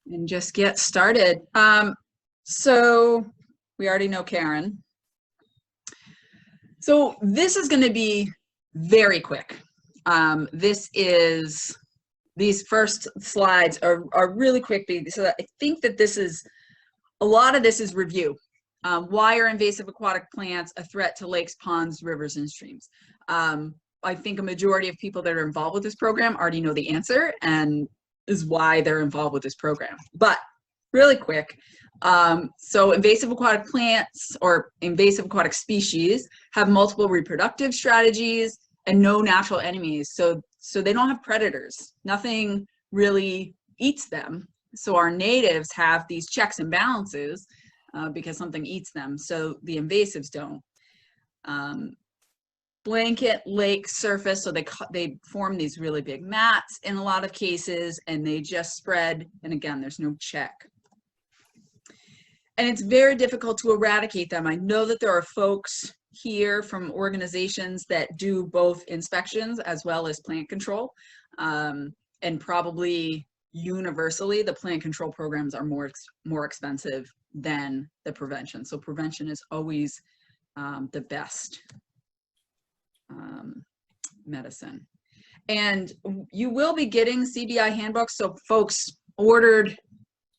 and just get started. So we already know Karen. So this is going to be very quick. These first slides are really quick, so I think that a lot of this is review. Why are invasive aquatic plants a threat to lakes, ponds, rivers, and streams? I think a majority of people that are involved with this program already know the answer and is why they're involved with this program. But really quick, so invasive aquatic plants or invasive aquatic species have multiple reproductive strategies and no natural enemies. So they don't have predators. Nothing really eats them. So our natives have these checks and balances because something eats them. So the invasives don't. Blanket lake surface, so they form these really big mats in a lot of cases, and they just spread, and again, there's no check. And it's very difficult to eradicate them. I know that there are folks here from organizations that do both inspections as well as plant control, and probably universally the plant control programs are more expensive than the prevention. So prevention is always the best medicine. And you will be getting CBI handbooks. So folks ordered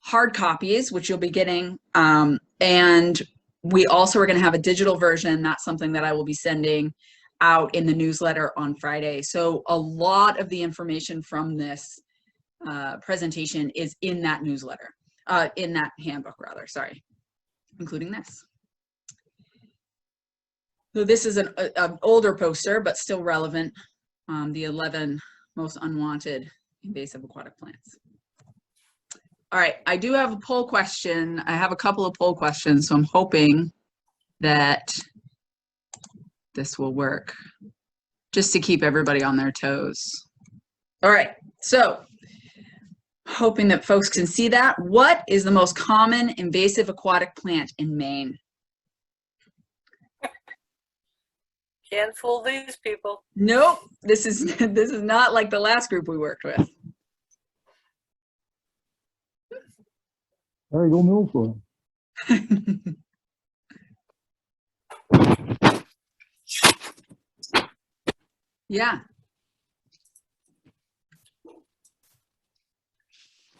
hard copies, which you'll be getting. And we also are going to have a digital version. That's something that I will be sending out in the newsletter on Friday. So a lot of the information from this presentation is in that newsletter, in that handbook rather, sorry, including this. So this is an older poster, but still relevant. The 11 most unwanted invasive aquatic plants. All right, I do have a poll question. I have a couple of poll questions, so I'm hoping that this will work just to keep everybody on their toes. All right, so hoping that folks can see that. What is the most common invasive aquatic plant in Maine? Can't fool these people. Nope, this is not like the last group we worked with. Variable milfoil. Yeah.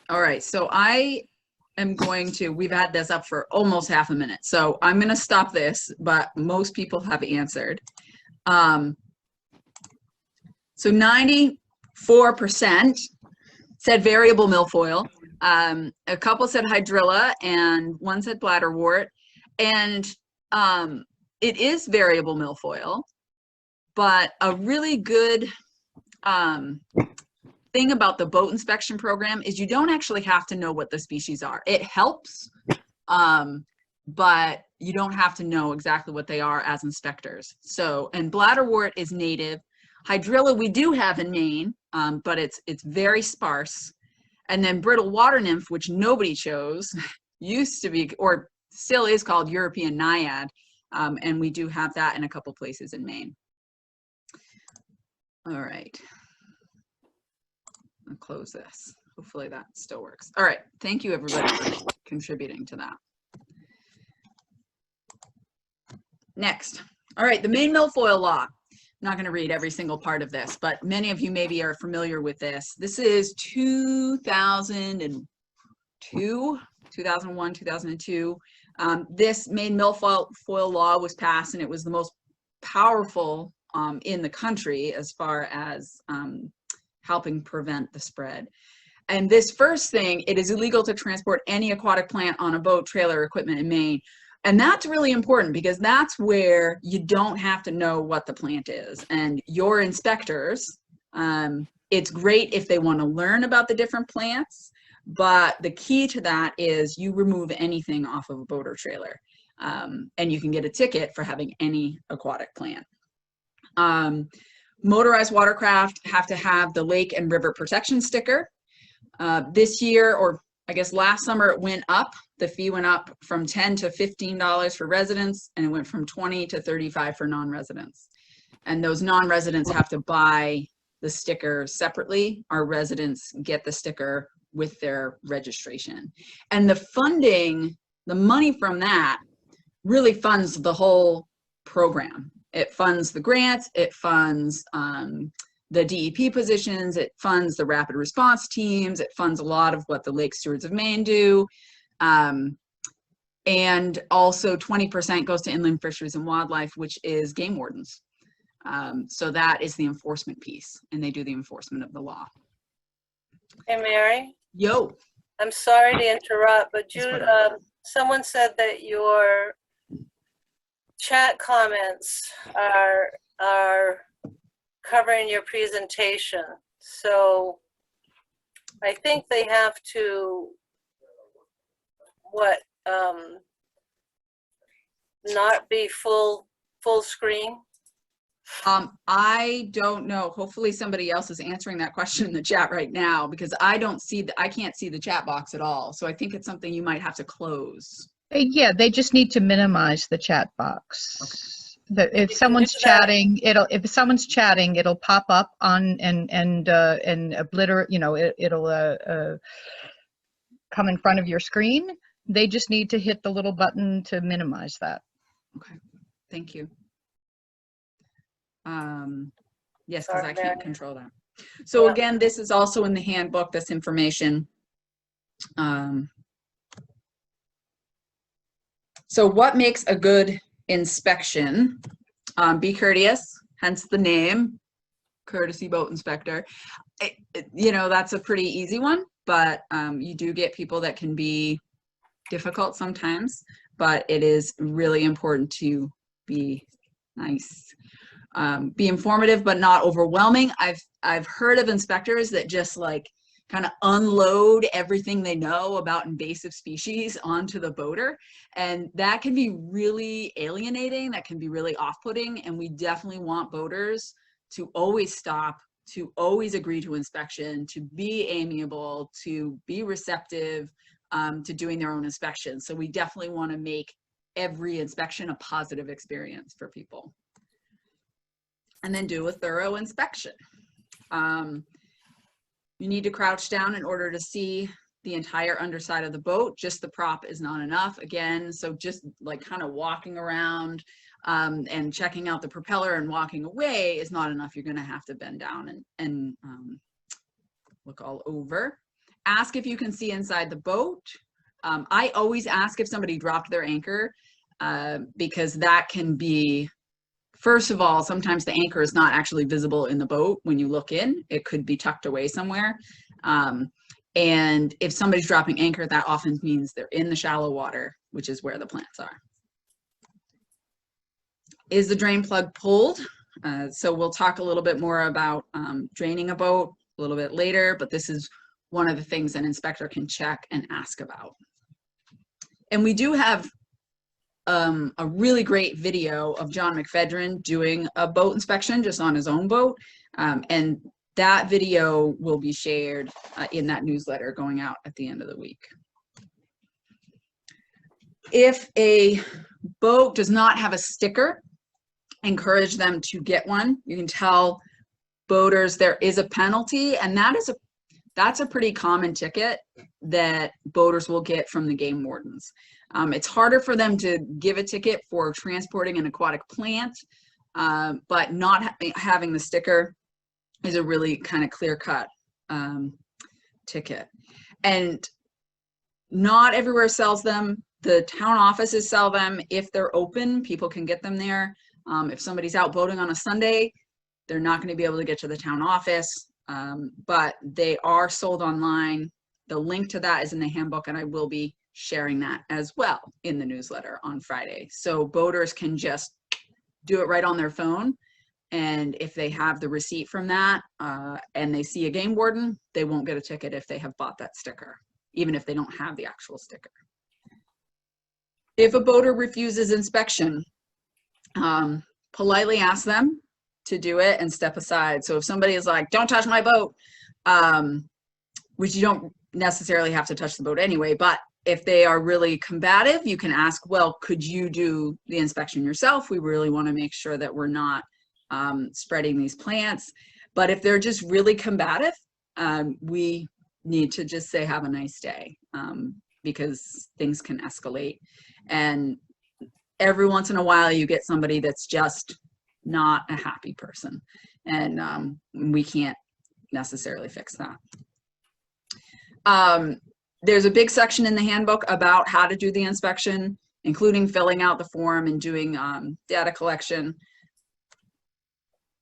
All right, so I am going to, we've had this up for almost half a minute, so I'm going to stop this, but most people have answered. So 94% said variable milfoil. A couple said hydrilla and one said bladderwort. And it is variable milfoil, but a really good thing about the boat inspection program is you don't actually have to know what the species are. It helps, but you don't have to know exactly what they are as inspectors. So, and bladderwort is native. Hydrilla we do have in Maine, but it's very sparse. And then brittle water nymph, which nobody chose, used to be, or still is called European naiad, and we do have that in a couple places in Maine. All right, I'll close this. Hopefully that still works. All right, thank you everybody for contributing to that. Next, all right, the Maine milfoil law. I'm not going to read every single part of this, but many of you maybe are familiar with this. This is 2001, 2002. This Maine milfoil law was passed, and it was the most powerful in the country as far as helping prevent the spread. And this first thing, it is illegal to transport any aquatic plant on a boat, trailer, equipment in Maine. And that's really important because that's where you don't have to know what the plant is. And your inspectors, it's great if they want to learn about the different plants, but the key to that is you remove anything off of a boat or trailer, and you can get a ticket for having any aquatic plant. Motorized watercraft have to have the lake and river protection sticker. This year, or I guess last summer, it went up. The fee went up from $10 to $15 for residents, and it went from $20 to $35 for non-residents. And those non-residents have to buy the sticker separately. Our residents get the sticker with their registration. And the funding, the money from that really funds the whole program. It funds the grants, it funds the DEP positions, it funds the rapid response teams, it funds a lot of what the Lake Stewards of Maine do. And also 20% goes to inland fisheries and wildlife, which is game wardens. So that is the enforcement piece, and they do the enforcement of the law. Hey, Mary. Yo. I'm sorry to interrupt, but That's someone said that your chat comments are covering your presentation. So I think they have to, not be full screen? I don't know. Hopefully somebody else is answering that question in the chat right now, because I can't see the chat box at all. So I think it's something you might have to close. Yeah, they just need to minimize the chat box. Okay. If someone's chatting, it'll pop up on and obliterate. It'll come in front of your screen. They just need to hit the little button to minimize that. Okay, thank you. Yes, because I can't control that. So yeah. Again, this is also in the handbook, this information. So what makes a good inspection? Be courteous, hence the name, courtesy boat inspector. That's a pretty easy one, but you do get people that can be difficult sometimes, but it is really important to be nice. Be informative, but not overwhelming. I've heard of inspectors that just like kind of unload everything they know about invasive species onto the boater, and that can be really alienating. That can be really off-putting, and we definitely want boaters to always stop, to always agree to inspection, to be amiable, to be receptive to doing their own inspection. So we definitely want to make every inspection a positive experience for people. And then do a thorough inspection. You need to crouch down in order to see the entire underside of the boat. Just the prop is not enough. Again, so just like kind of walking around and checking out the propeller and walking away is not enough. You're going to have to bend down and look all over. Ask if you can see inside the boat. I always ask if somebody dropped their anchor because that can be, first of all, sometimes the anchor is not actually visible in the boat when you look in. It could be tucked away somewhere. And if somebody's dropping anchor, that often means they're in the shallow water, which is where the plants are. Is the drain plug pulled? So we'll talk a little bit more about draining a boat a little bit later, but this is one of the things an inspector can check and ask about. And we do have a really great video of John McFedrin doing a boat inspection just on his own boat. And that video will be shared in that newsletter going out at the end of the week. If a boat does not have a sticker, encourage them to get one. You can tell boaters there is a penalty, and that's a pretty common ticket that boaters will get from the game wardens. It's harder for them to give a ticket for transporting an aquatic plant, but not having the sticker is a really kind of clear-cut ticket. And not everywhere sells them. The town offices sell them. If they're open, people can get them there. If somebody's out boating on a Sunday, they're not going to be able to get to the town office, but they are sold online. The link to that is in the handbook, and I will be sharing that as well in the newsletter on Friday. So boaters can just do it right on their phone. And if they have the receipt from that and they see a game warden, they won't get a ticket if they have bought that sticker, even if they don't have the actual sticker. If a boater refuses inspection, politely ask them to do it and step aside. So if somebody is like, don't touch my boat, which you don't necessarily have to touch the boat anyway, but if they are really combative, you can ask, well, could you do the inspection yourself? We really want to make sure that we're not spreading these plants. But if they're just really combative, we need to just say, have a nice day, because things can escalate. And every once in a while you get somebody that's just not a happy person. And we can't necessarily fix that. There's a big section in the handbook about how to do the inspection, including filling out the form and doing data collection.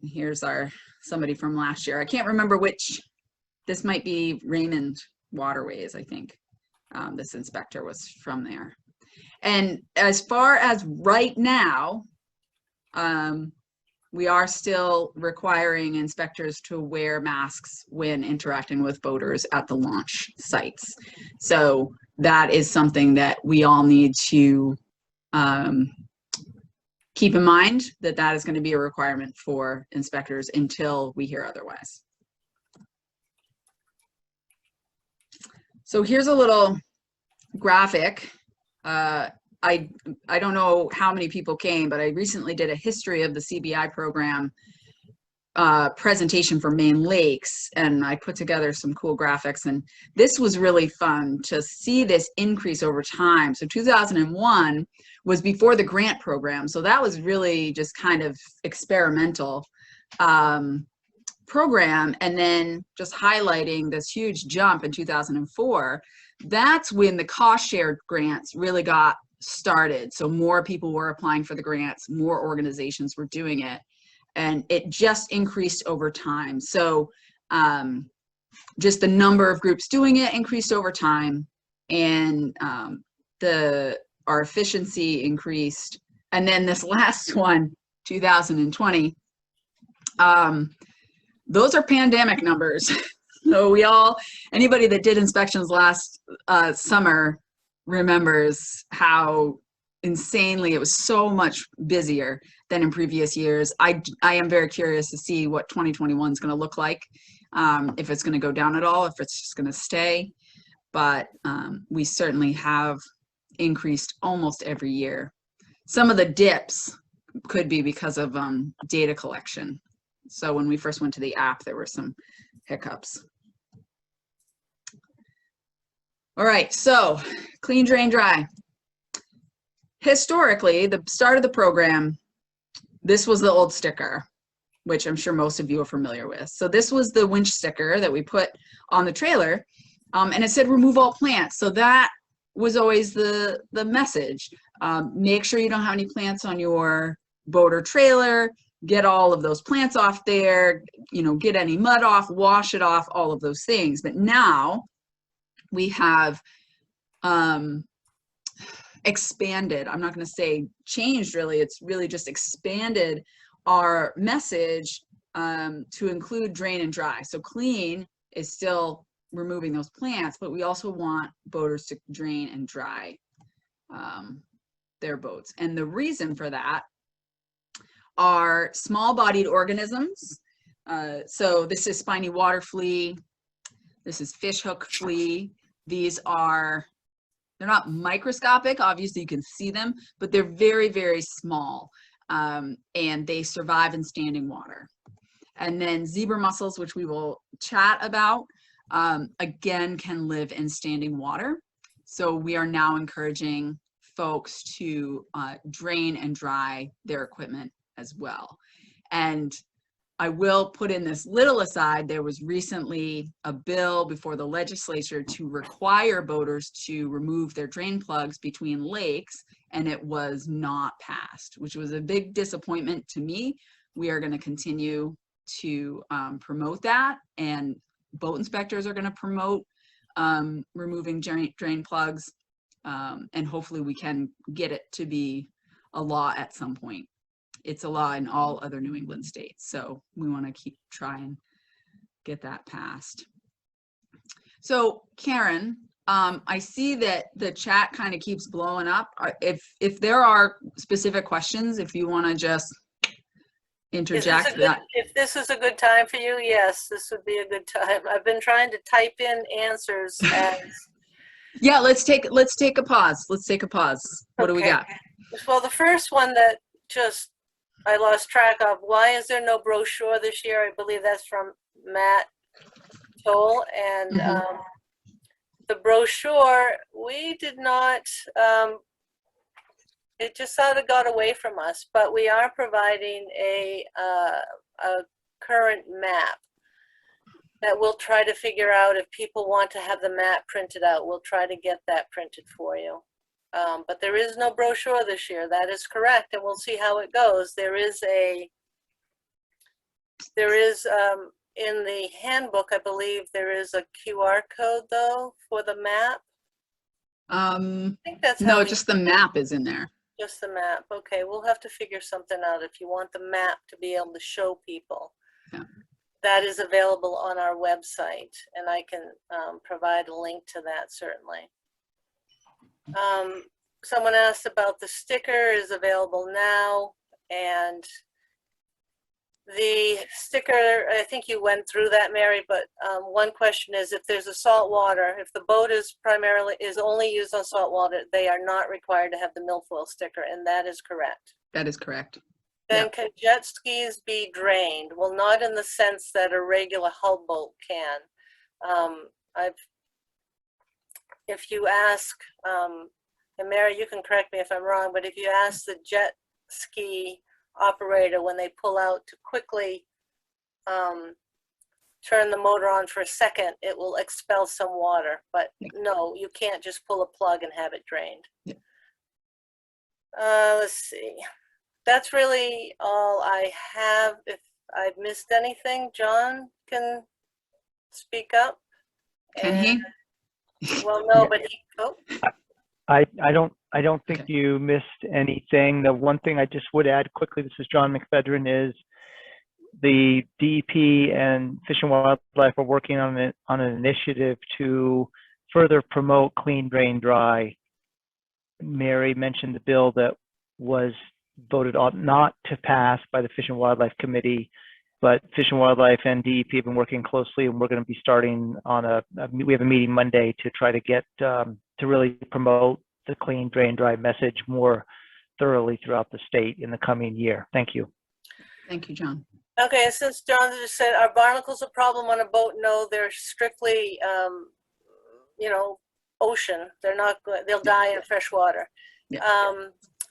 Here's somebody from last year. I can't remember which, this might be Raymond Waterways, I think. This inspector was from there. And as far as right now, we are still requiring inspectors to wear masks when interacting with boaters at the launch sites. So that is something that we all need to keep in mind, that that is going to be a requirement for inspectors until we hear otherwise. So here's a little graphic. I don't know how many people came, but I recently did a history of the CBI program presentation for Maine Lakes, and I put together some cool graphics, and this was really fun to see this increase over time. So 2001 was before the grant program, so that was really just kind of experimental program, and then just highlighting this huge jump in 2004. That's when the cost shared grants really got started. So more people were applying for the grants, more organizations were doing it, and it just increased over time. So just the number of groups doing it increased over time, and our efficiency increased. And then this last one, 2020, those are pandemic numbers. So anybody that did inspections last summer remembers how insanely it was so much busier than in previous years. I am very curious to see what 2021 is going to look like, if it's going to go down at all, if it's just going to stay. But we certainly have increased almost every year. Some of the dips could be because of data collection. So when we first went to the app, there were some hiccups. All right, so clean, drain, dry. Historically, the start of the program, this was the old sticker, which I'm sure most of you are familiar with. So this was the winch sticker that we put on the trailer, and it said remove all plants. So that was always the message. Make sure you don't have any plants on your boat or trailer, get all of those plants off there, get any mud off, wash it off, all of those things. But now we have expanded, I'm not going to say changed really, it's really just expanded our message to include drain and dry. So clean is still removing those plants, but we also want boaters to drain and dry their boats. And the reason for that are small-bodied organisms. So this is spiny water flea, this is fishhook flea. These they're not microscopic, obviously you can see them, but they're very, very small, and they survive in standing water. And then zebra mussels, which we will chat about, again, can live in standing water. So we are now encouraging folks to drain and dry their equipment as well. And I will put in this little aside, there was recently a bill before the legislature to require boaters to remove their drain plugs between lakes, and it was not passed, which was a big disappointment to me. We are going to continue to promote that, and boat inspectors are going to promote removing drain plugs, and hopefully we can get it to be a law at some point. It's a law in all other New England states, so we want to try and get that passed. So Karen, I see that the chat kind of keeps blowing up. If there are specific questions, if you want to just interject that. If this is a good time for you, yes, this would be a good time. I've been trying to type in answers as. Yeah, let's take a pause. Let's take a pause. What do we got? Well, the first one that just I lost track of. Why is there no brochure this year? I believe that's from Matt. toll, and the brochure, we did not, it just sort of got away from us, but we are providing a current map that we'll try to figure out. If people want to have the map printed out, we'll try to get that printed for you. But there is no brochure this year. That is correct, and we'll see how it goes. There is in the handbook, I believe there is a QR code though for the map. I think that's no, just the map is in there. Just the map. Okay, we'll have to figure something out if you want the map to be able to show people. Yeah. That is available on our website, and I can provide a link to that certainly. Someone asked about the sticker is available now, and the sticker, I think you went through that, Mary, but one question is, if there's a salt water, if the boat is only used on salt water, they are not required to have the milfoil sticker, and that is correct. That is correct. Then Yeah. can jet skis be drained? Well, not in the sense that a regular hull boat can. If you ask, and Mary, you can correct me if I'm wrong, but if you ask the jet ski operator when they pull out to quickly turn the motor on for a second, it will expel some water. But no, you can't just pull a plug and have it drained. Yeah. Let's see. That's really all I have. If I've missed anything, John can speak up. Can he? Well, no, but he, oh. I don't think you missed anything. The one thing I just would add quickly, this is John McFedrin, is the DEP and Fish and Wildlife are working on an initiative to further promote clean, drain, dry. Mary mentioned the bill that was voted on not to pass by the Fish and Wildlife Committee, but Fish and Wildlife and DEP have been working closely, and we're going to be starting on we have a meeting Monday to try to get to really promote the clean, drain, dry message more thoroughly throughout the state in the coming year. Thank you. Thank you, John. Okay, and since John just said, are barnacles a problem on a boat? No, they're strictly, you know, ocean. They're not good. They'll die in fresh water. Yeah.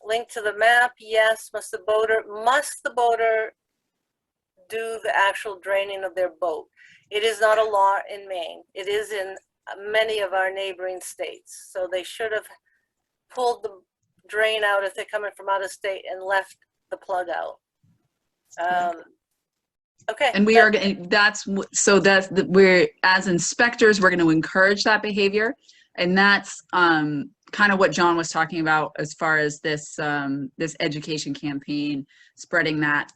Link to the map. Yes. Must the boater do the actual draining of their boat? It is not a law in Maine. It is in many of our neighboring states. So they should have pulled the drain out if they're coming from out of state and left the plug out. Okay. And we are going to, we're, as inspectors, we're going to encourage that behavior. And that's kind of what John was talking about as far as this, this education campaign, spreading that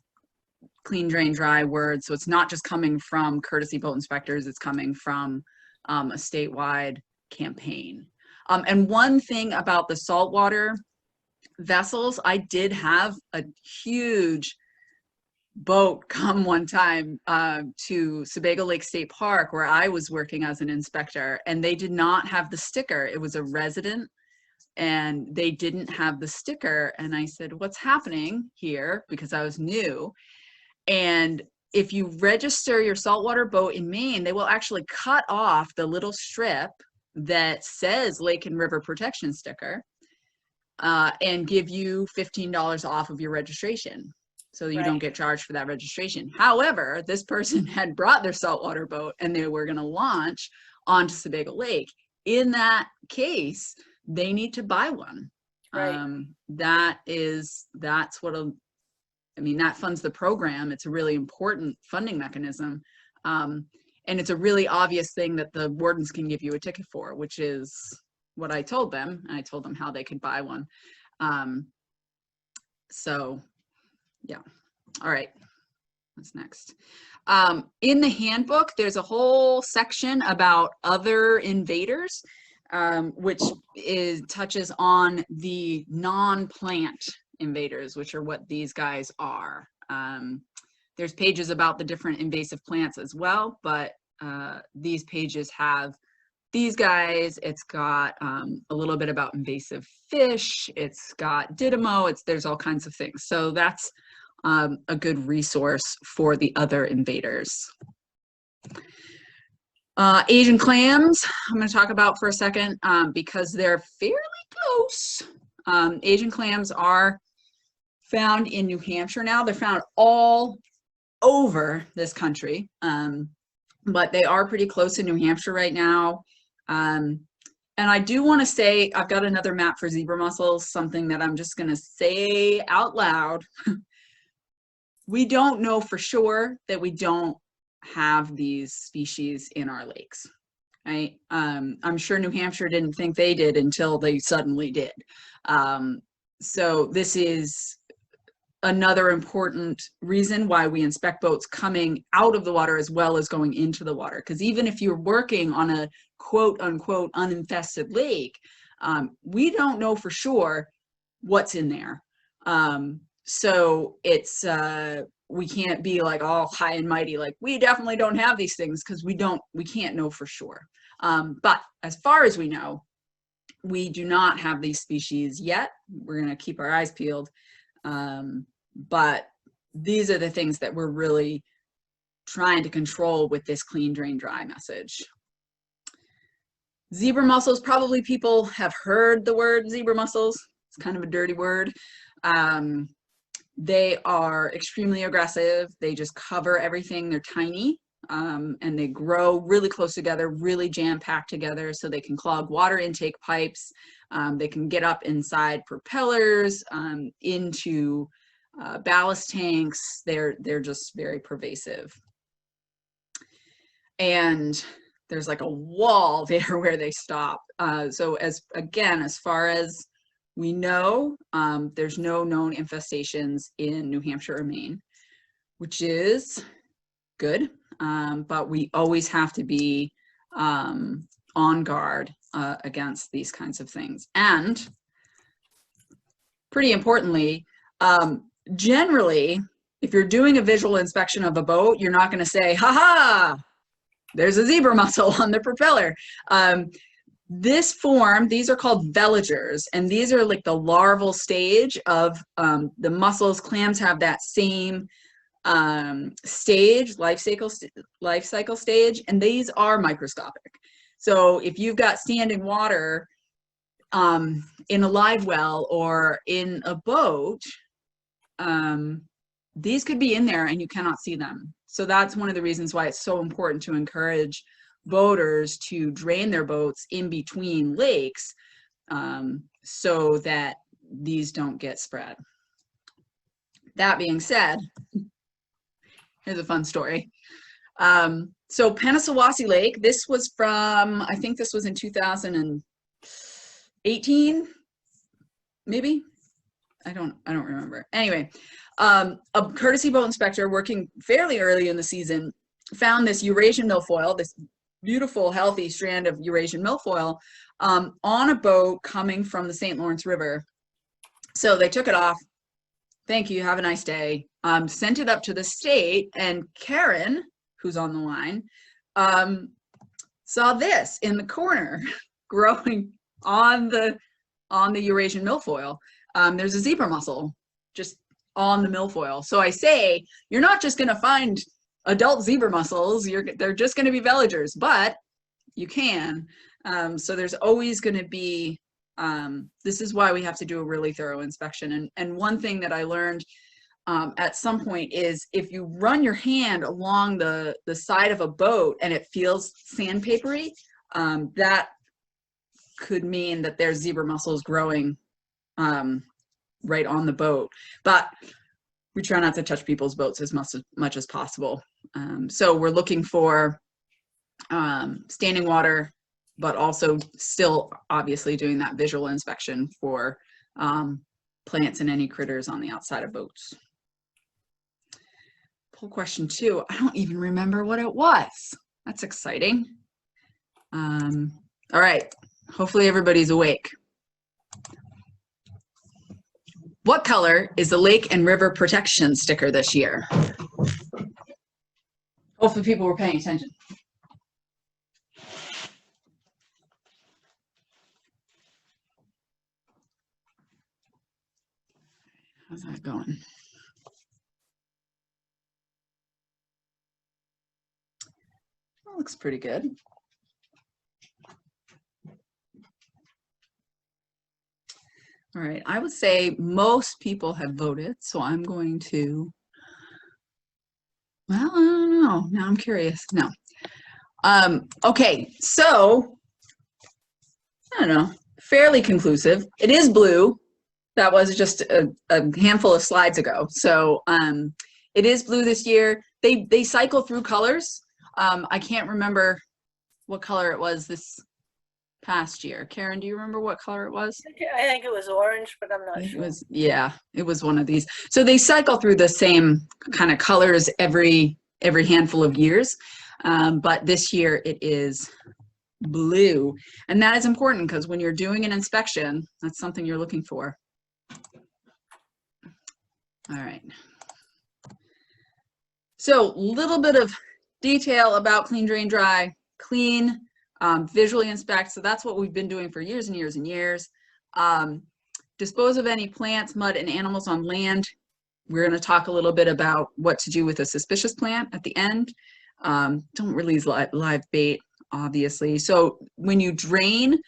clean, drain, dry word. So it's not just coming from courtesy boat inspectors, it's coming from a statewide campaign. And one thing about the saltwater vessels, I did have a huge boat come one time to Sebago Lake State Park where I was working as an inspector, and they did not have the sticker. It was a resident and they didn't have the sticker. And I said, what's happening here? Because I was new. And if you register your saltwater boat in Maine, they will actually cut off the little strip that says Lake and River Protection sticker and give you $15 off of your registration. So you don't get charged for that registration. However, this person had brought their saltwater boat and they were going to launch onto Sebago Lake. In that case, they need to buy one. Right. That's what that funds the program. It's a really important funding mechanism. And it's a really obvious thing that the wardens can give you a ticket for, which is what I told them. And I told them how they could buy one. So yeah. All right. What's next? In the handbook, there's a whole section about other invaders, which touches on the non-plant invaders, which are what these guys are. There's pages about the different invasive plants as well, but these pages have these guys. It's got a little bit about invasive fish. It's got Didymo. There's all kinds of things. So that's a good resource for the other invaders. Asian clams, I'm going to talk about for a second because they're fairly close. Asian clams are found in New Hampshire now. They're found all over this country, but they are pretty close in New Hampshire right now. And I do want to say, I've got another map for zebra mussels, something that I'm just going to say out loud. We don't know for sure that we don't have these species in our lakes, right? I'm sure New Hampshire didn't think they did until they suddenly did. So this is another important reason why we inspect boats coming out of the water as well as going into the water. Because even if you're working on a quote unquote uninfested lake, we don't know for sure what's in there. So it's, we can't be like all high and mighty, like we definitely don't have these things, because we can't know for sure. But as far as we know, we do not have these species yet. We're going to keep our eyes peeled. But these are the things that we're really trying to control with this clean, drain, dry message. Zebra mussels, probably people have heard the word zebra mussels. It's kind of a dirty word. They are extremely aggressive. They just cover everything. They're tiny, and they grow really close together, really jam-packed together, so they can clog water intake pipes. They can get up inside propellers, into ballast tanks. They're just very pervasive. And there's like a wall there where they stop. So as far as we know, there's no known infestations in New Hampshire or Maine, which is good. But we always have to be on guard against these kinds of things. And pretty importantly, generally, if you're doing a visual inspection of a boat, you're not going to say, ha ha, there's a zebra mussel on the propeller. This form, these are called veligers, and these are like the larval stage of the mussels. Clams have that same stage, life cycle stage, and these are microscopic. So if you've got standing water in a live well or in a boat, these could be in there and you cannot see them. So that's one of the reasons why it's so important to encourage boaters to drain their boats in between lakes, so that these don't get spread. That being said, here's a fun story. So Pennsylvania Lake, this was from, I think this was in 2018, maybe? I don't remember. Anyway, a courtesy boat inspector working fairly early in the season found this Eurasian milfoil, this beautiful, healthy strand of Eurasian milfoil, on a boat coming from the St. Lawrence River. So they took it off. Thank you. Have a nice day. Sent it up to the state, and Karen, who's on the line, saw this in the corner growing on the Eurasian milfoil. There's a zebra mussel just on the milfoil. So I say, you're not just going to find adult zebra mussels, they're just going to be veligers, but you can. So there's always going to be, this is why we have to do a really thorough inspection. And one thing that I learned at some point is, if you run your hand along the side of a boat and it feels sandpapery, that could mean that there's zebra mussels growing right on the boat. But we try not to touch people's boats as much as possible. So we're looking for standing water, but also still obviously doing that visual inspection for plants and any critters on the outside of boats. Poll question 2, I don't even remember what it was. That's exciting. All right, hopefully everybody's awake. What color is the lake and river protection sticker this year? Hopefully people were paying attention. How's that going? looks pretty good. All right, I would say most people have voted, so I'm going to, well, I don't know. Now I'm curious. No. Okay, so, I don't know, fairly conclusive. It is blue. That was just a handful of slides ago. So it is blue this year. They cycle through colors. I can't remember what color it was this past year. Karen, do you remember what color it was? I think it was orange, but I'm not It sure. was, yeah, it was one of these. So they cycle through the same kind of colors every handful of years. But this year it is blue. And that is important because when you're doing an inspection, that's something you're looking for. All right. So a little bit of detail about clean, drain, dry, clean, visually inspect. So that's what we've been doing for years and years and years. Dispose of any plants, mud, and animals on land. We're going to talk a little bit about what to do with a suspicious plant at the end. Don't release live bait, obviously. So when you drain,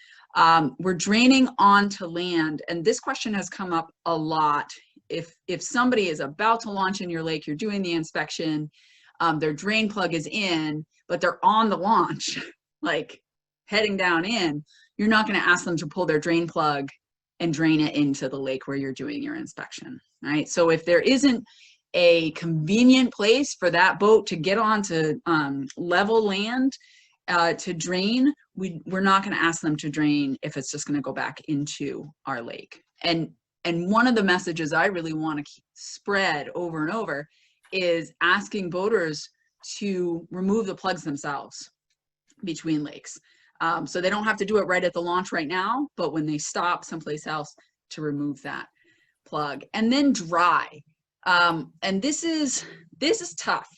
we're draining onto land. And this question has come up a lot. If somebody is about to launch in your lake, you're doing the inspection, their drain plug is in, but they're on the launch, like heading down in, you're not going to ask them to pull their drain plug and drain it into the lake where you're doing your inspection, right? So if there isn't a convenient place for that boat to get onto level land to drain, we're not going to ask them to drain if it's just going to go back into our lake. And one of the messages I really want to spread over and over is asking boaters to remove the plugs themselves between lakes. So they don't have to do it right at the launch right now, but when they stop someplace else, to remove that plug. And then dry. And this is tough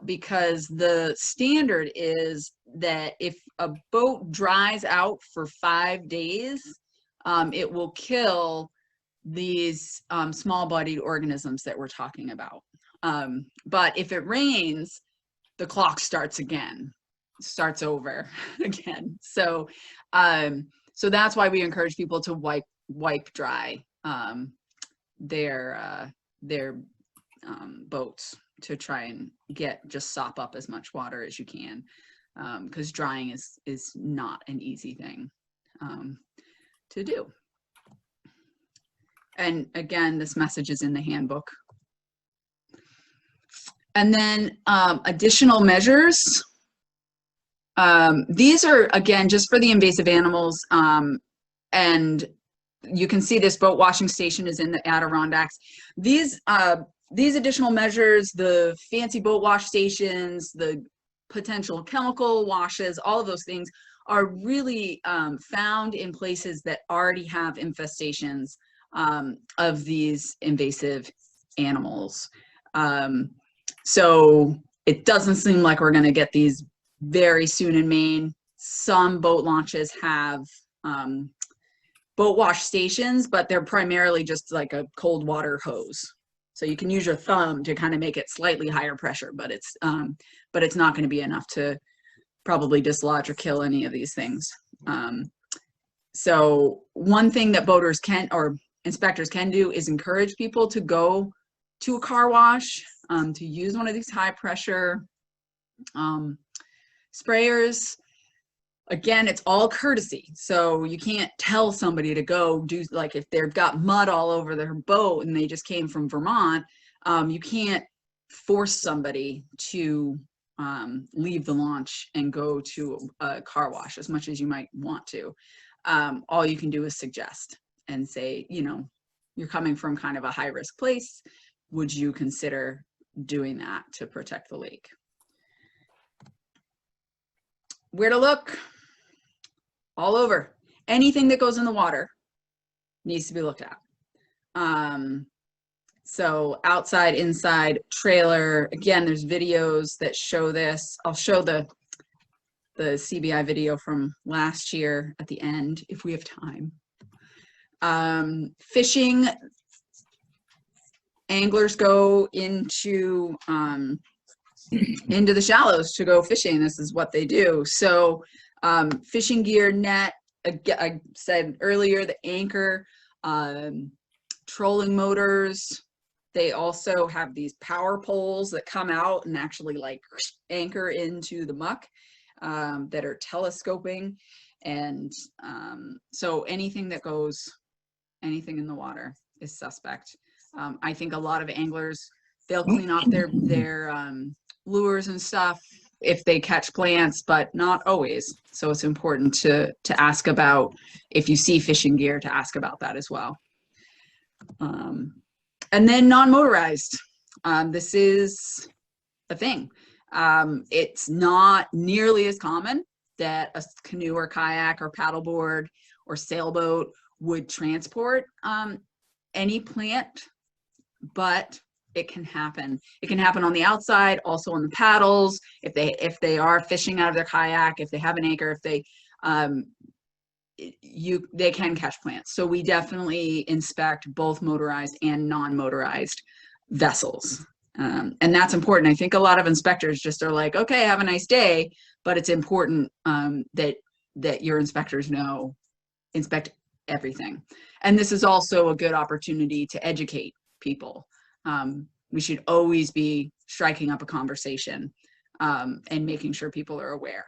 because the standard is that if a boat dries out for 5 days, it will kill these small-bodied organisms that we're talking about. But if it rains, the clock starts over again. So, so that's why we encourage people to wipe dry their boats to try and just sop up as much water as you can, because drying is not an easy thing to do. And again, this message is in the handbook. And then additional measures. These are, again, just for the invasive animals. And you can see this boat washing station is in the Adirondacks. These additional measures, the fancy boat wash stations, the potential chemical washes, all of those things are really found in places that already have infestations of these invasive animals. So it doesn't seem like we're going to get these very soon in Maine. Some boat launches have boat wash stations, but they're primarily just like a cold water hose. So you can use your thumb to kind of make it slightly higher pressure, but it's not going to be enough to probably dislodge or kill any of these things. So one thing that boaters can, or inspectors can do, is encourage people to go to a car wash, to use one of these high pressure sprayers. Again, it's all courtesy. So you can't tell somebody to go do, like if they've got mud all over their boat and they just came from Vermont, you can't force somebody to leave the launch and go to a car wash as much as you might want to. All you can do is suggest and say, you know, you're coming from kind of a high risk place. Would you consider doing that to protect the lake? Where to look? All over. Anything that goes in the water needs to be looked at. So outside, inside, trailer. Again, there's videos that show this. I'll show the CBI video from last year at the end if we have time. Fishing. Anglers go into into the shallows to go fishing. This is what they do. So fishing gear, net, I said earlier, the anchor, trolling motors. They also have these power poles that come out and actually like anchor into the muck, that are telescoping. And so anything that goes, anything in the water is suspect. I think a lot of anglers, they'll clean off their lures and stuff if they catch plants, but not always. So it's important to ask about, if you see fishing gear, to ask about that as well. And then non-motorized. This is a thing. It's not nearly as common that a canoe or kayak or paddleboard or sailboat would transport any plant, but it can happen. It can happen on the outside, also on the paddles, if they are fishing out of their kayak, if they have an anchor, if they can catch plants. So we definitely inspect both motorized and non-motorized vessels. And that's important. I think a lot of inspectors just are like, okay, have a nice day, but it's important that your inspectors inspect everything. And this is also a good opportunity to educate people. We should always be striking up a conversation and making sure people are aware.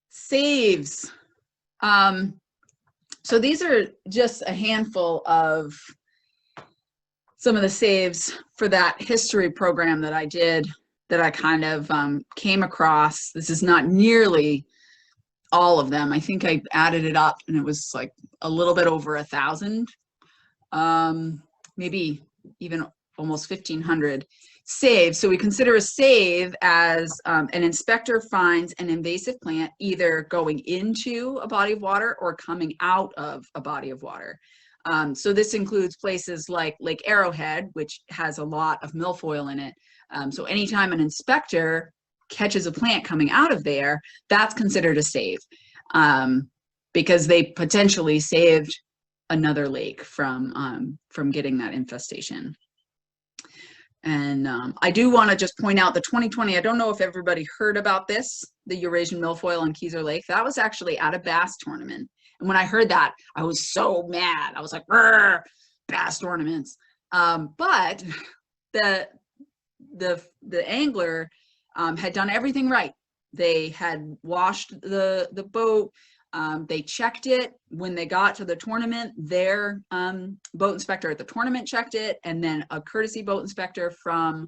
Saves. So these are just a handful of some of the saves for that history program that I did, that I kind of came across. This is not nearly all of them. I think I added it up and it was like a little bit over 1,000, maybe even almost 1,500 saves. So we consider a save as an inspector finds an invasive plant either going into a body of water or coming out of a body of water. So this includes places like Lake Arrowhead, which has a lot of milfoil in it. So anytime an inspector catches a plant coming out of there, that's considered a save, because they potentially saved another lake from getting that infestation. And I do want to just point out the 2020, I don't know if everybody heard about this, the Eurasian milfoil on Keyser Lake. That was actually at a bass tournament. And when I heard that, I was so mad. I was like, bass tournaments. But the angler had done everything right. They had washed the boat. They checked it when they got to the tournament. Their boat inspector at the tournament checked it, and then a courtesy boat inspector from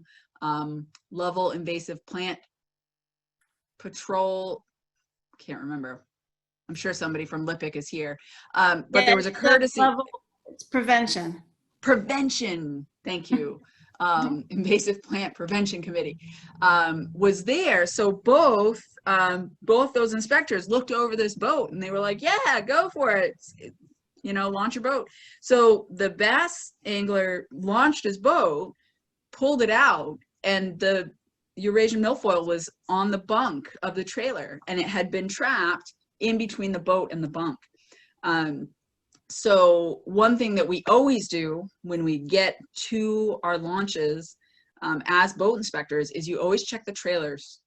Lovell Invasive Plant Patrol, can't remember. I'm sure somebody from Lippic is here, but yeah, there was a courtesy. It's prevention. Prevention, thank you. Invasive Plant Prevention Committee was there. So both those inspectors looked over this boat and they were like, yeah, go for it. You know, launch your boat. So the bass angler launched his boat, pulled it out, and the Eurasian milfoil was on the bunk of the trailer, and it had been trapped in between the boat and the bunk. So one thing that we always do when we get to our launches as boat inspectors is you always check the trailers,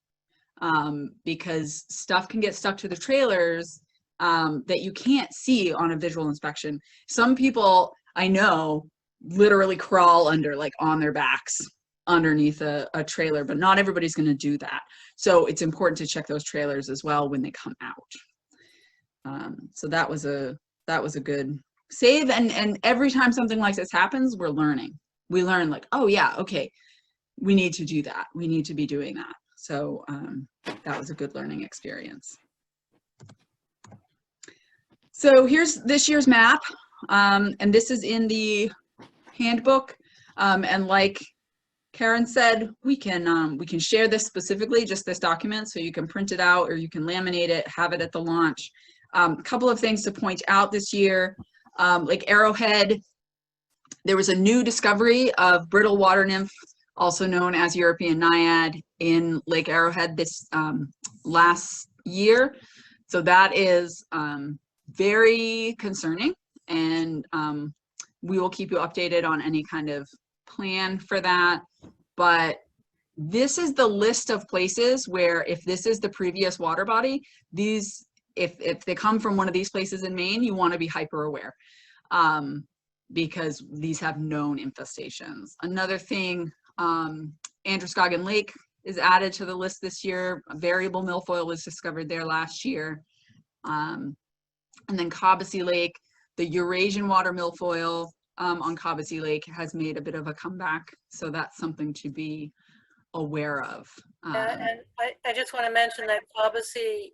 because stuff can get stuck to the trailers that you can't see on a visual inspection. Some people I know literally crawl under, like on their backs underneath a trailer, but not everybody's going to do that. So it's important to check those trailers as well when they come out. So that was a good save. And every time something like this happens, we're learning. We learn like, oh yeah, okay, we need to do that. We need to be doing that. So that was a good learning experience. So here's this year's map. And this is in the handbook. And like Karen said, we can share this specifically, just this document, so you can print it out or you can laminate it, have it at the launch. A couple of things to point out this year, like Arrowhead, there was a new discovery of brittle water nymph, also known as European naiad, in Lake Arrowhead this last year. So that is very concerning, and we will keep you updated on any kind of plan for that. but this is the list of places where if this is the previous water body, these, if they come from one of these places in Maine, you want to be hyper aware, because these have known infestations. Another thing, Androscoggin Lake is added to the list this year. A variable milfoil was discovered there last year. And then Cobbessy Lake, the Eurasian water milfoil on Cobbessy Lake has made a bit of a comeback. So that's something to be aware of. And I just want to mention that Cobbessy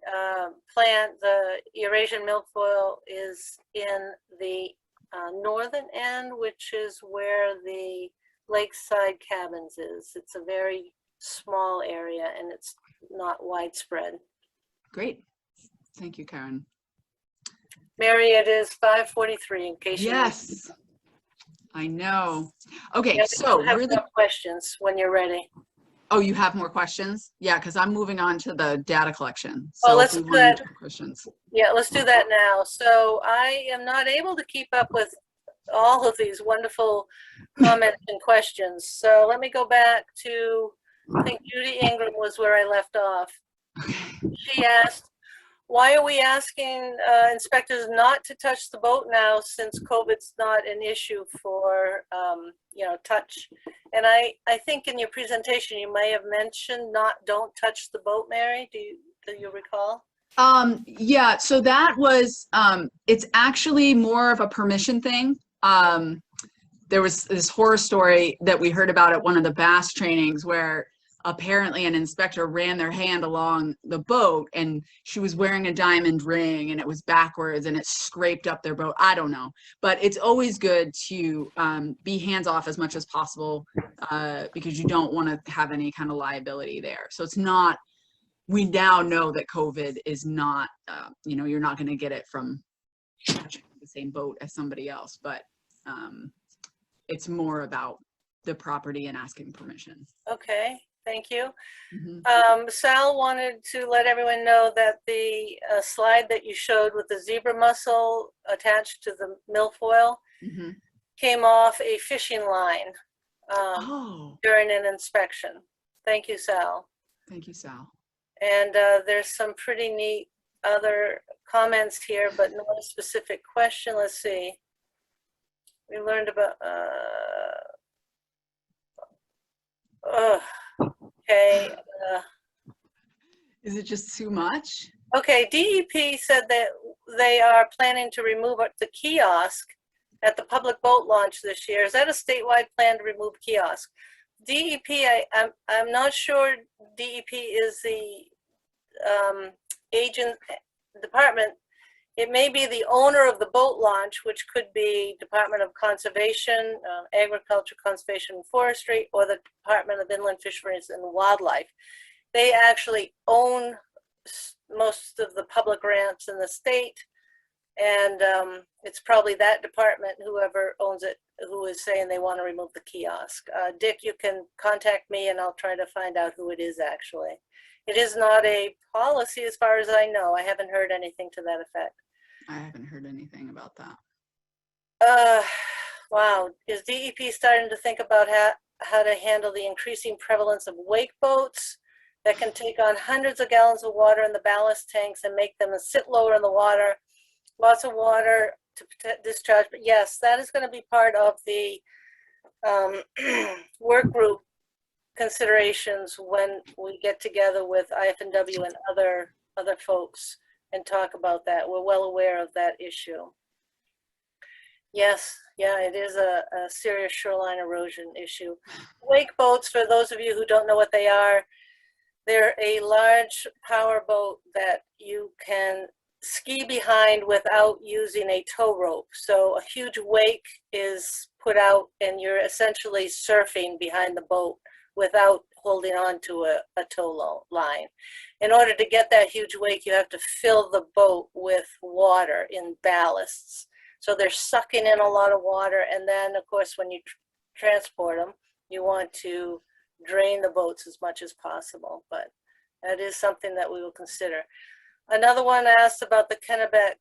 plant, the Eurasian milfoil, is in the northern end, which is where the lakeside cabins is. It's a very small area and it's not widespread. Great. Thank you, Karen. Mary, it is 5:43 in case you Yes, I know. Okay, Yeah, so have really, more questions when you're ready. oh, you have more questions? Yeah, because I'm moving on to the data collection. Oh, So let's if we do want that. to questions. Yeah, let's do that now. So I am not able to keep up with all of these wonderful comments and questions. So let me go back to, I think Judy Ingram was where I left off. She asked, why are we asking inspectors not to touch the boat now since COVID's not an issue for, touch? And I think in your presentation, you may have mentioned don't touch the boat, Mary. Do you recall? Yeah, so that was, it's actually more of a permission thing. There was this horror story that we heard about at one of the bass trainings where apparently an inspector ran their hand along the boat and she was wearing a diamond ring and it was backwards and it scraped up their boat. I don't know, but it's always good to be hands off as much as possible because you don't want to have any kind of liability there. So it's not, we now know that COVID is not, you're not going to get it from touching the same boat as somebody else, but it's more about the property and asking permission. Okay, thank you. Mm-hmm. Sal wanted to let everyone know that the slide that you showed with the zebra mussel attached to the milfoil Mm-hmm. came off a fishing line during an inspection. Thank you, Sal. Thank you, Sal. And there's some pretty neat other comments here, but not a specific question. Let's see. We learned about, okay. Is it just too much? Okay, DEP said that they are planning to remove the kiosk at the public boat launch this year. Is that a statewide plan to remove kiosk? DEP, I'm not sure DEP is the agent department. It may be the owner of the boat launch, which could be Department of Conservation, Agriculture, Conservation and Forestry, or the Department of Inland Fisheries and Wildlife. They actually own most of the public ramps in the state, and it's probably that department, whoever owns it, who is saying they want to remove the kiosk. Dick, you can contact me and I'll try to find out who it is actually. It is not a policy as far as I know. I haven't heard anything to that effect. I haven't heard anything about that. Wow. Is DEP starting to think about how to handle the increasing prevalence of wake boats that can take on hundreds of gallons of water in the ballast tanks and make them sit lower in the water? Lots of water to discharge. But yes, that is going to be part of the work group considerations when we get together with IF&W and other folks and talk about that. We're well aware of that issue. Yes, yeah, it is a serious shoreline erosion issue. Wake boats, for those of you who don't know what they are, they're a large power boat that you can ski behind without using a tow rope. So a huge wake is put out and you're essentially surfing behind the boat without holding on to a tow line. In order to get that huge wake, you have to fill the boat with water in ballasts. So they're sucking in a lot of water, and then of course when you transport them, you want to drain the boats as much as possible, but that is something that we will consider. Another one asked about the Kennebec.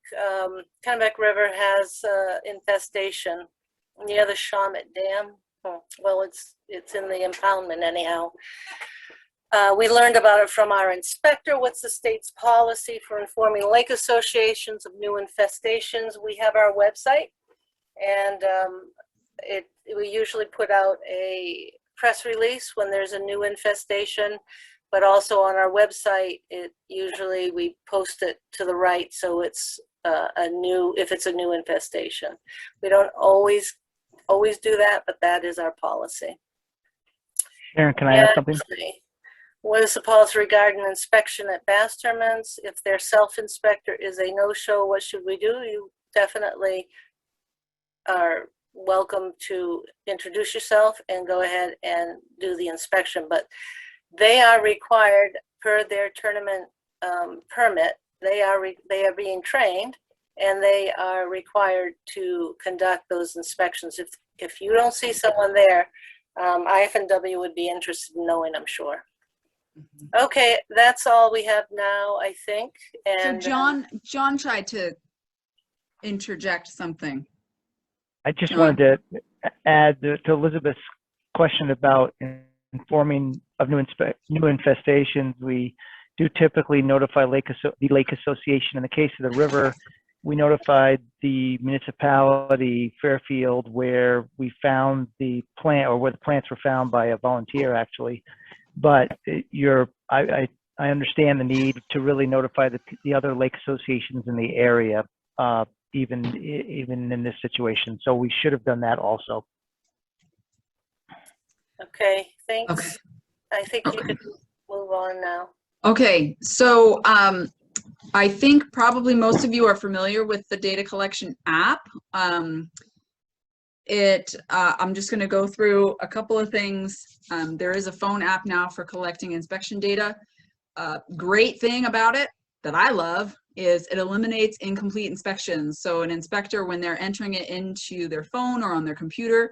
Kennebec River has infestation near the Shawmut Dam. Well, it's in the impoundment anyhow. We learned about it from our inspector. What's the state's policy for informing lake associations of new infestations? We have our website, and we usually put out a press release when there's a new infestation, but also on our website, usually we post it to the right, so it's if it's a new infestation. We don't always do that, but that is our policy. Sharon, can I add something? What is the policy regarding inspection at bass tournaments? If their self-inspector is a no-show, what should we do? You definitely are welcome to introduce yourself and go ahead and do the inspection, but they are required per their tournament permit. They are being trained, and they are required to conduct those inspections. If you don't see someone there, IFNW would be interested in knowing, I'm sure. Okay, that's all we have now, I think. And So John tried to interject something. I just John? wanted to add to Elizabeth's question about informing of new infestations. We do typically notify the Lake Association. In the case of the river, we notified the municipality, Fairfield, where we found the plant, or where the plants were found by a volunteer, actually. But I understand the need to really notify the other lake associations in the area, even in this situation. So we should have done that also. okay, thanks. Okay. I think you could move on now. Okay, so I think probably most of you are familiar with the data collection app. I'm just going to go through a couple of things. There is a phone app now for collecting inspection data. Great thing about it that I love is it eliminates incomplete inspections. So an inspector, when they're entering it into their phone or on their computer,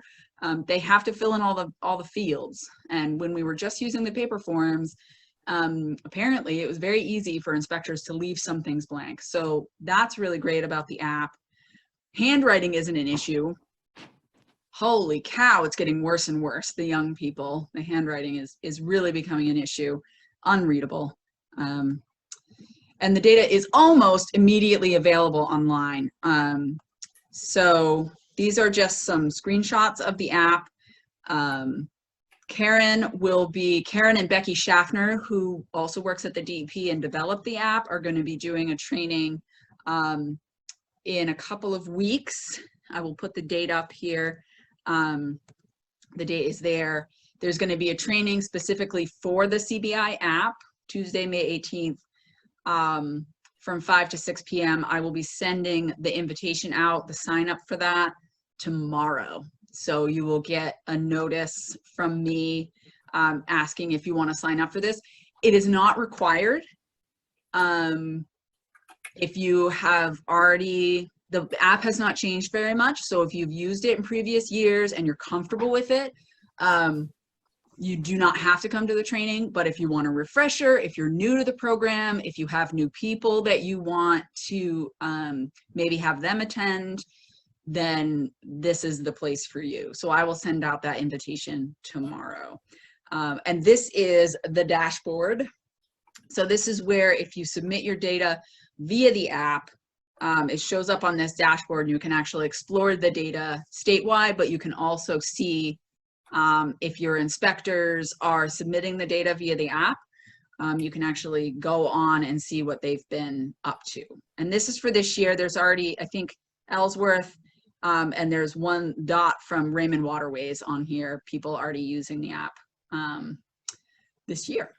they have to fill in all the fields. And when we were just using the paper forms, apparently it was very easy for inspectors to leave some things blank. So that's really great about the app. Handwriting isn't an issue. Holy cow, it's getting worse and worse. The young people, the handwriting is really becoming an issue, unreadable. And the data is almost immediately available online. So these are just some screenshots of the app. Karen and Becky Schaffner, who also works at the DEP and developed the app, are going to be doing a training in a couple of weeks. I will put the date up here. The date is there. There's going to be a training specifically for the CBI app, Tuesday, May 18th, from 5 to 6 p.m. I will be sending the invitation out, the sign up for that, tomorrow. So you will get a notice from me asking if you want to sign up for this. It is not required. If you have already, the app has not changed very much. So if you've used it in previous years and you're comfortable with it, you do not have to come to the training. But if you want a refresher, if you're new to the program, if you have new people that you want to maybe have them attend, then this is the place for you. So I will send out that invitation tomorrow. And this is the dashboard. So this is where if you submit your data via the app, it shows up on this dashboard and you can actually explore the data statewide, but you can also see if your inspectors are submitting the data via the app, you can actually go on and see what they've been up to. And this is for this year. There's already, I think, Ellsworth, and there's one dot from Raymond Waterways on here, people already using the app this year.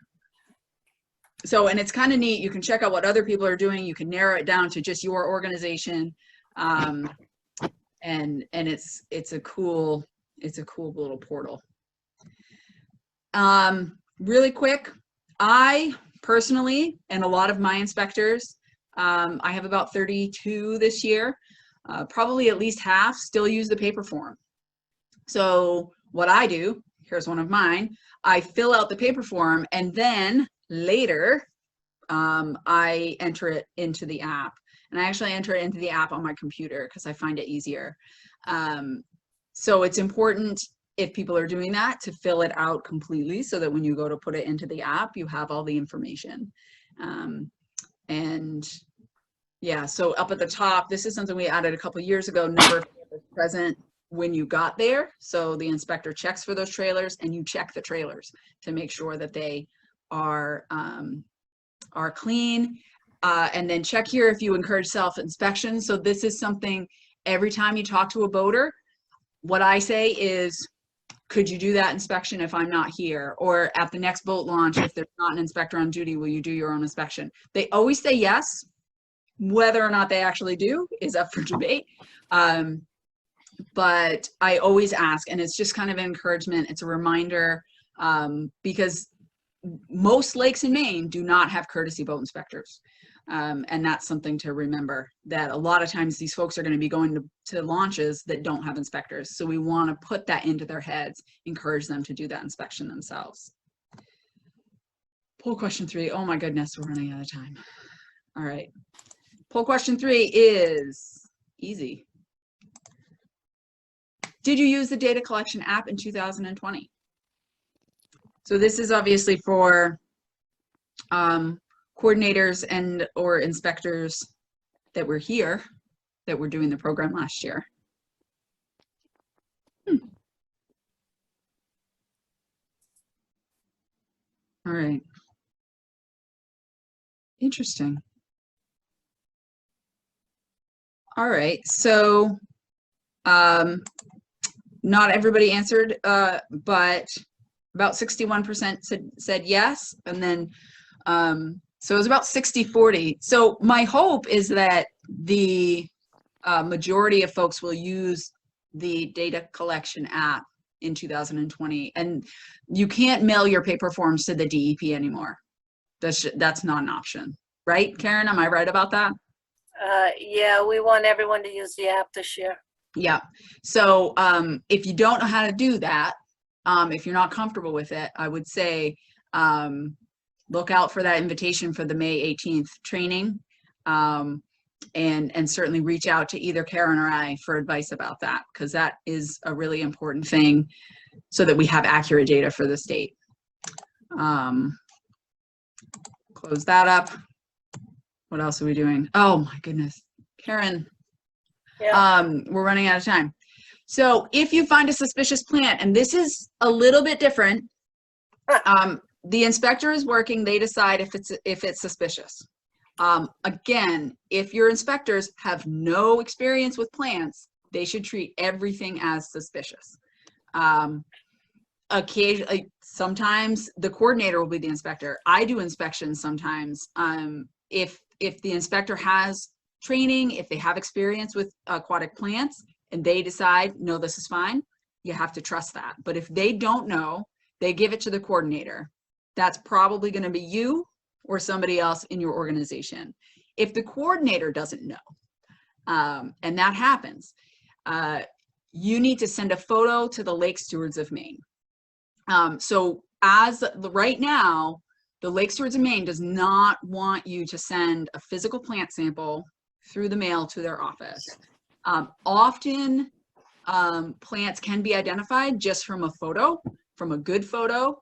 So, and it's kind of neat. You can check out what other people are doing. You can narrow it down to just your organization. And it's a cool little portal. Really quick, I personally, and a lot of my inspectors, I have about 32 this year, probably at least half still use the paper form. So what I do, here's one of mine, I fill out the paper form and then later I enter it into the app. And I actually enter it into the app on my computer because I find it easier. So it's important if people are doing that, to fill it out completely so that when you go to put it into the app, you have all the information. And yeah, so up at the top, this is something we added a couple years ago, number of trailers present when you got there. So the inspector checks for those trailers, and you check the trailers to make sure that they are clean. And then check here if you encourage self-inspection. So this is something, every time you talk to a boater, what I say is, could you do that inspection if I'm not here? Or at the next boat launch, if there's not an inspector on duty, will you do your own inspection? They always say yes. Whether or not they actually do is up for debate. But I always ask, and it's just kind of an encouragement. It's a reminder, because most lakes in Maine do not have courtesy boat inspectors. And that's something to remember, that a lot of times these folks are going to be going to launches that don't have inspectors. So we want to put that into their heads, encourage them to do that inspection themselves. Poll question 3. Oh my goodness, we're running out of time. All right. Poll question 3 is easy. Did you use the data collection app in 2020? So this is obviously for coordinators and or inspectors that were here, that were doing the program last year. All right. Interesting. All right, so not everybody answered, but about 61% said yes, and then so it was about 60-40. So my hope is that the majority of folks will use the data collection app in 2020, and you can't mail your paper forms to the DEP anymore. That's not an option, right, Karen? Am I right about that? Yeah, we want everyone to use the app this year. Yeah. So if you don't know how to do that, if you're not comfortable with it, I would say look out for that invitation for the May 18th training, and certainly reach out to either Karen or I for advice about that, because that is a really important thing so that we have accurate data for the state. Close that up. What else are we doing? Oh my goodness, Karen. Yeah. We're running out of time. So if you find a suspicious plant, and this is a little bit different, the inspector is working, they decide if it's suspicious. Again, if your inspectors have no experience with plants, they should treat everything as suspicious. Occasionally, sometimes the coordinator will be the inspector. I do inspections sometimes. If the inspector has training, if they have experience with aquatic plants, and they decide, no, this is fine, you have to trust that. But if they don't know, they give it to the coordinator. That's probably going to be you or somebody else in your organization. If the coordinator doesn't know, and that happens, you need to send a photo to the Lake Stewards of Maine. So as right now, the Lake Stewards of Maine does not want you to send a physical plant sample through the mail to their office. Often plants can be identified just from a photo, from a good photo.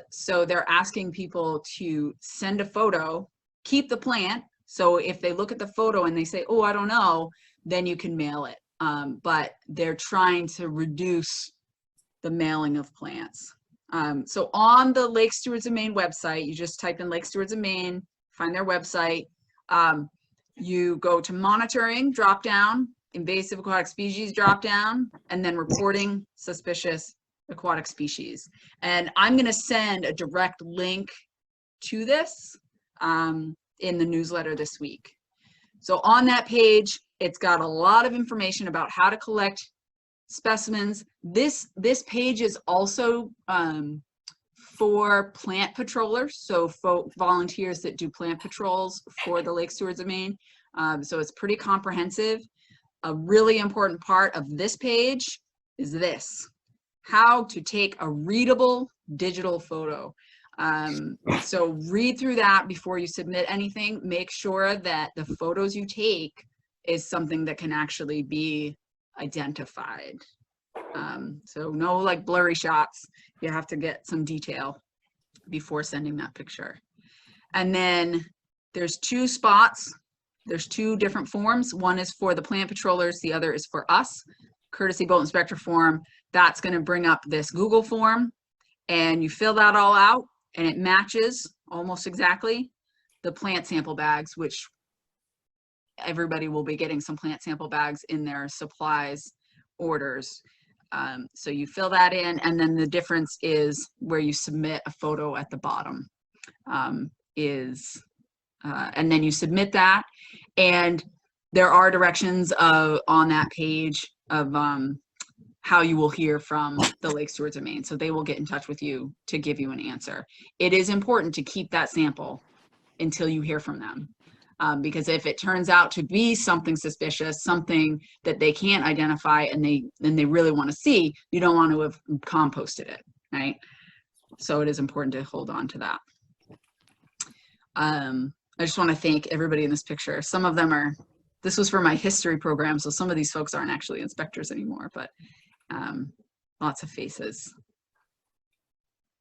So they're asking people to send a photo, keep the plant. So if they look at the photo and they say, oh, I don't know, then you can mail it. But they're trying to reduce the mailing of plants. So on the Lake Stewards of Maine website, you just type in Lake Stewards of Maine, find their website. You go to monitoring, drop down, invasive aquatic species drop down, and then reporting suspicious aquatic species. And I'm going to send a direct link to this in the newsletter this week. So on that page, it's got a lot of information about how to collect specimens. This page is also for plant patrollers, so volunteers that do plant patrols for the Lake Stewards of Maine. So it's pretty comprehensive. A really important part of this page is this: how to take a readable digital photo. So read through that before you submit anything. Make sure that the photos you take is something that can actually be identified. So no like blurry shots. You have to get some detail before sending that picture. And then there's 2 spots. There's 2 different forms. One is for the plant patrollers. The other is for us. Courtesy boat inspector form. That's going to bring up this Google form, and you fill that all out, and it matches almost exactly the plant sample bags, which everybody will be getting some plant sample bags in their supplies orders. So you fill that in, and then the difference is where you submit a photo at the bottom and then you submit that, and there are directions on that page of how you will hear from the Lake Stewards of Maine. So they will get in touch with you to give you an answer. It is important to keep that sample until you hear from them. Because if it turns out to be something suspicious, something that they can't identify and they really want to see, you don't want to have composted it, right? So it is important to hold on to that. I just want to thank everybody in this picture. Some of them are, this was for my history program, so some of these folks aren't actually inspectors anymore, but lots of faces.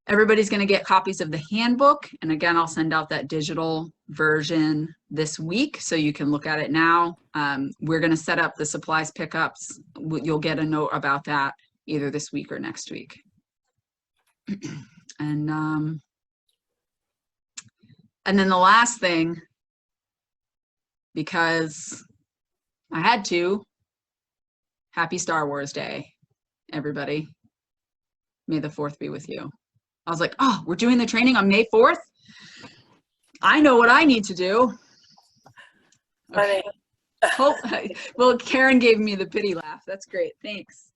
Everybody's going to get copies of the handbook. And again, I'll send out that digital version this week so you can look at it now. We're going to set up the supplies pickups. You'll get a note about that either this week or next week. And then the last thing, because I had to, happy Star Wars Day, everybody. May the 4th be with you. I was like, oh, we're doing the training on May 4th? I know what I need to do. Okay. Well, Karen gave me the pity laugh. That's great. Thanks.